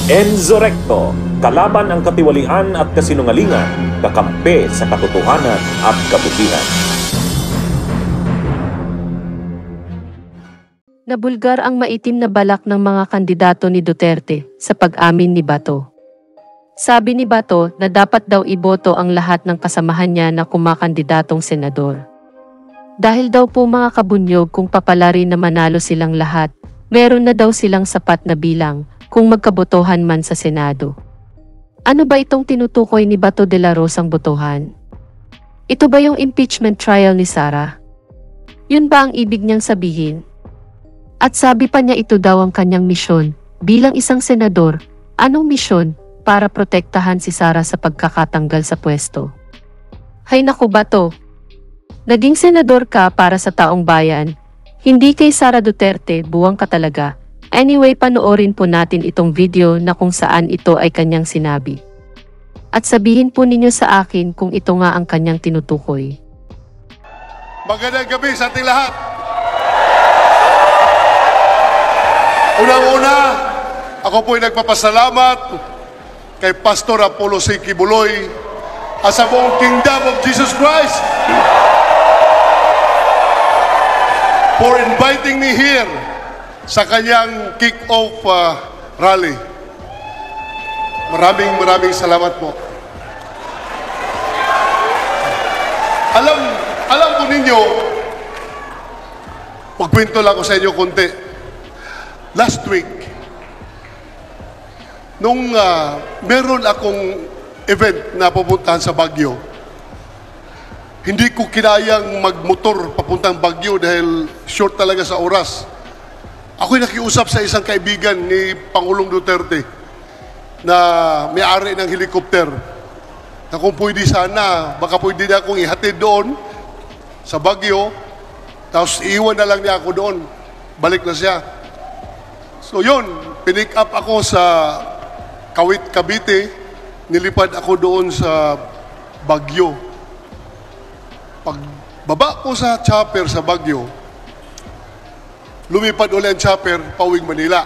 Enzo Recto, kalaban ang katiwalian at kasinungalingan, kakampi sa katotohanan at kabutihan. Nabulgar ang maitim na balak ng mga kandidato ni Duterte sa pag-amin ni Bato. Sabi ni Bato na dapat daw iboto ang lahat ng kasamahan niya na kumakandidatong senador. Dahil daw po mga kabunyog kung papalarin na manalo silang lahat, meron na daw silang sapat na bilang kung magkabotohan man sa Senado. Ano ba itong tinutukoy ni Bato de la Rosang botohan? Ito ba yung impeachment trial ni Sara? Yun ba ang ibig niyang sabihin? At sabi pa niya ito daw ang kanyang misyon bilang isang senador. Anong misyon? Para protektahan si Sara sa pagkakatanggal sa pwesto. Hay naku Bato! Naging senador ka para sa taong bayan, hindi kay Sara Duterte, buwang ka talaga. Anyway, panoorin po natin itong video na kung saan ito ay kanyang sinabi. At sabihin po ninyo sa akin kung ito nga ang kanyang tinutukoy. Magandang gabi sa ating lahat. Unang-una, ako po'y nagpapasalamat kay Pastor Apollo C. Kibuloy at sa buong Kingdom of Jesus Christ for inviting me here sa kanyang kick-off rally. Maraming salamat po. Alam po ninyo, magkwento lang ako sa inyo konti. Last week, nung meron akong event na pupuntahan sa Baguio, hindi ko kinayang magmotor papuntang Baguio dahil short talaga sa oras. Ako'y nakiusap sa isang kaibigan ni Pangulong Duterte na may-ari ng helicopter na kung pwede sana, baka pwede na akong ihatid doon sa Baguio, tapos iiwan na lang niya ako doon. Balik na siya. So yun, pinick up ako sa Kawit, Cavite, nilipad ako doon sa Baguio. Pagbaba ko sa chopper sa Baguio, lumipad ulit ang chopper pauwing Manila.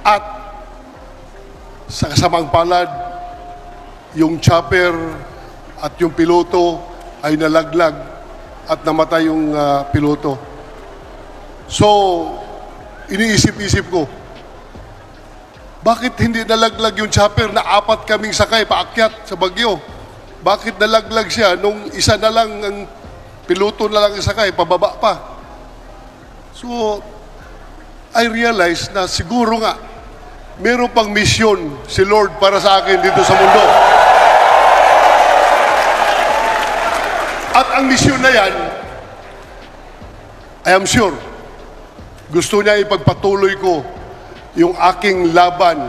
At sa kasamang palad, yung chopper at yung piloto ay nalaglag at namatay yung piloto. So, iniisip-isip ko, bakit hindi nalaglag yung chopper na apat kaming sakay paakyat sa Baguio? Bakit nalaglag siya nung isa na lang ang piloto na lang ang sakay, pababa pa? So, I realized na siguro nga, meron pang misyon si Lord para sa akin dito sa mundo. At ang misyon na yan, I am sure, gusto niya ipagpatuloy ko yung aking laban.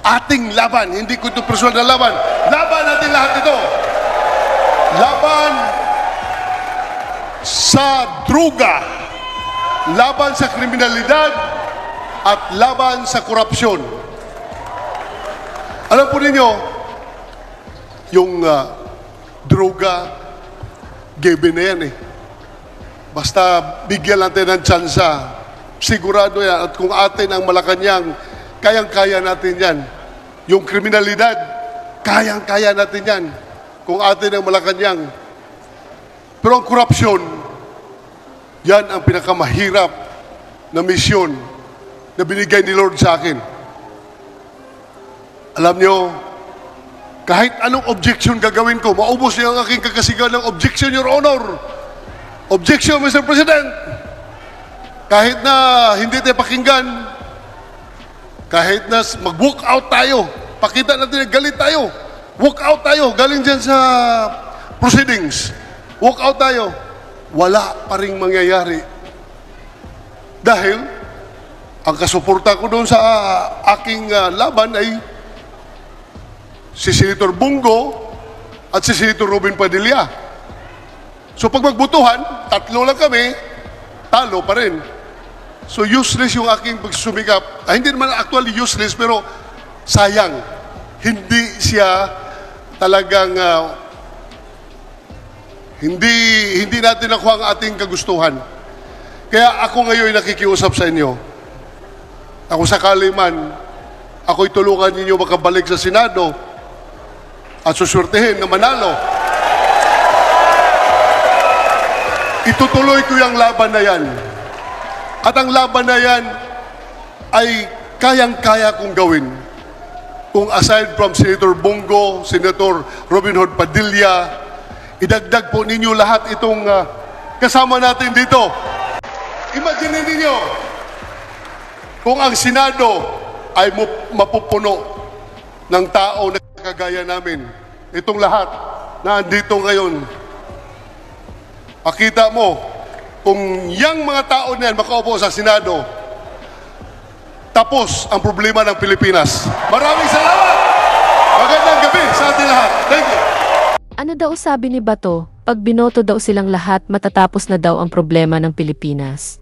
Ating laban, hindi ko ito personal na laban. Laban natin lahat ito. Laban sa druga, laban sa kriminalidad, at laban sa korupsyon. Alam po ninyo, yung droga, given na yan eh. Basta bigyan natin ng tsansa, sigurado yan. At kung atin ang Malacanang, kayang-kaya natin yan. Yung kriminalidad, kayang-kaya natin yan. Kung atin ang Malacanang. Pero ang korupsyon, yan ang pinakamahirap na misyon na binigay ni Lord sa akin. Alam nyo, kahit anong objection gagawin ko, maubos niya ang aking kakasigaw ng objection, Your Honor. Objection, Mr. President. Kahit na hindi tayo pakinggan, kahit na mag-walk out tayo, pakita natin na galit tayo, walk out tayo, galing dyan sa proceedings, walk out tayo, wala pa rin mangyayari. Dahil, ang kasuporta ko doon sa aking laban ay si Senator Bungo at si Senator Robin Padilla. So pag magbutuhan, tatlo lang kami, talo pa rin. So useless yung aking pagsumikap. Hindi naman actually useless, pero sayang. Hindi siya talagang hindi natin nakuha ang ating kagustuhan. Kaya ako ngayon nakikiusap sa inyo. Ako sakali man ako'y tulungan ninyo makabalik sa Senado at susurtihin na manalo. Itutuloy ko yung laban na yan. At ang laban na yan ay kayang-kaya kong gawin. Kung aside from Senator Bongo, Senator Robin Hood Padilla, idagdag po ninyo lahat itong kasama natin dito. Imagine ninyo, kung ang Senado ay mapupuno ng tao na kagaya namin, itong lahat na andito ngayon, makita mo, kung yang mga tao na yan makaupo sa Senado, tapos ang problema ng Pilipinas. Maraming salamat! Magandang gabi sa ating lahat. Thank you! Ano daw sabi ni Bato, pag binoto daw silang lahat matatapos na daw ang problema ng Pilipinas?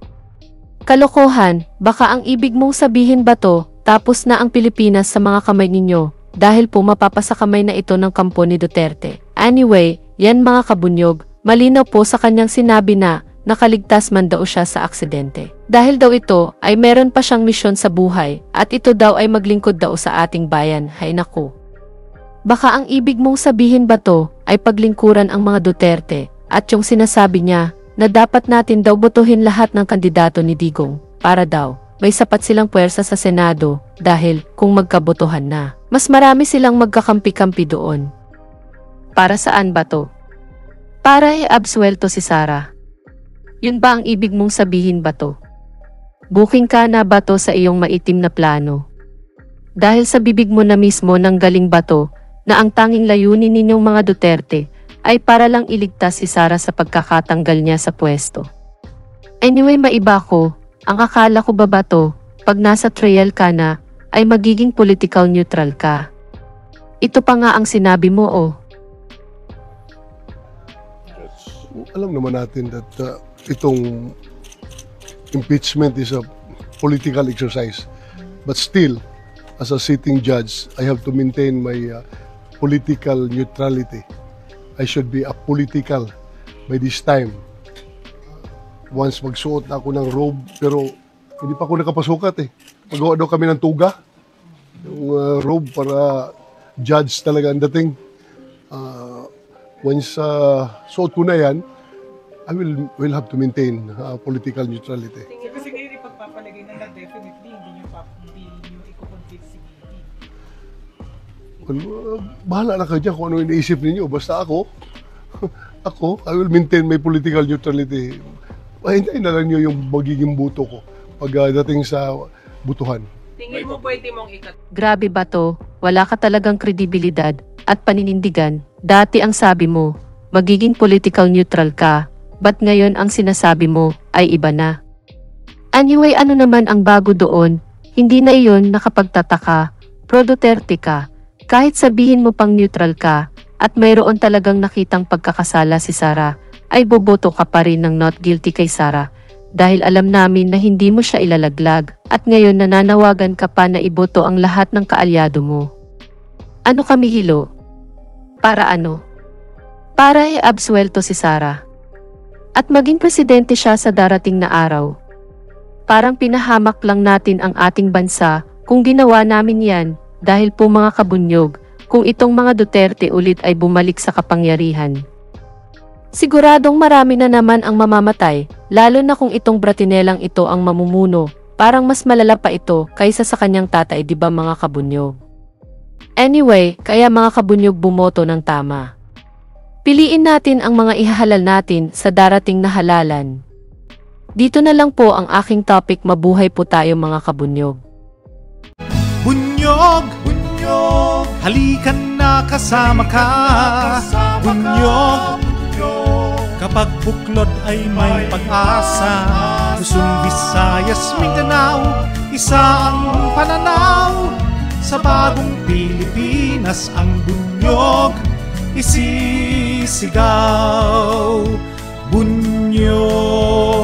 Kalokohan, baka ang ibig mong sabihin Bato, tapos na ang Pilipinas sa mga kamay ninyo, dahil po mapapasakamay na ito ng kampo ni Duterte. Anyway, yan mga kabunyog, malinaw po sa kanyang sinabi na nakaligtas man daw siya sa aksidente. Dahil daw ito ay meron pa siyang misyon sa buhay at ito daw ay maglingkod daw sa ating bayan. Hay naku. Baka ang ibig mong sabihin Bato ay paglingkuran ang mga Duterte at yung sinasabi niya na dapat natin daw botohin lahat ng kandidato ni Digong para daw may sapat silang puwersa sa Senado dahil kung magkabotohan na, mas marami silang magkakampi-kampi doon. Para saan Bato? Para i-absuelto si Sara. Yun ba ang ibig mong sabihin Bato? Booking ka na Bato sa iyong maitim na plano. Dahil sa bibig mo na mismo ng galing Bato na ang tanging layunin ninyong mga Duterte ay para lang iligtas si Sara sa pagkakatanggal niya sa pwesto. Anyway maiba ko, ang akala ko ba Bato, pag nasa trial ka na, ay magiging political neutral ka. Ito pa nga ang sinabi mo oh. Alam naman natin that itong impeachment is a political exercise. But still, as a sitting judge, I have to maintain my political neutrality. I should be apolitical by this time. Once magsuot na ako ng robe, pero hindi pa ako nakapasukat eh. Magawa daw kami ng tuga. Yung robe para judge talaga ang dating. Once suot ko na yan, I will have to maintain political neutrality. Kasi ngayon ipagpapalagay na definitely hindi nyo ikukonflict si BP. Well, bahala na kayo dyan kung ano iniisip ninyo. Basta ako, I will maintain my political neutrality. Hintayin na lang nyo yung magiging buto ko pagdating sa butuhan. Tingin mo pwede mong Grabe Bato, wala ka talagang kredibilidad at paninindigan. Dati ang sabi mo, magiging political neutral ka. Ba't ngayon ang sinasabi mo ay iba na? Anyway, ano naman ang bago doon? Hindi na iyon nakapagtataka. Pro Duterte ka. Kahit sabihin mo pang neutral ka at mayroon talagang nakitang pagkakasala si Sara, ay boboto ka pa rin ng not guilty kay Sara. Dahil alam namin na hindi mo siya ilalaglag at ngayon nananawagan ka pa na iboto ang lahat ng kaalyado mo. Ano kami hilo? Para ano? Para i-absuelto si Sara. At maging presidente siya sa darating na araw. Parang pinahamak lang natin ang ating bansa kung ginawa namin yan dahil po mga kabunyog kung itong mga Duterte ulit ay bumalik sa kapangyarihan. Siguradong marami na naman ang mamamatay, lalo na kung itong Bratinelang ito ang mamumuno, parang mas malala pa ito kaysa sa kanyang tatay, di ba mga kabunyog? Anyway, kaya mga kabunyog bumoto ng tama. Piliin natin ang mga ihahalal natin sa darating na halalan. Dito na lang po ang aking topic, mabuhay po tayo mga kabunyog. Bunyog, bunyog, halikan na kasama ka. Bunyog, kapag buklod ay may pag-asa. Luzon, Visayas, Mindanao, isa ang pananaw. Sa bagong Pilipinas ang bunyog isisigaw. Bunyog.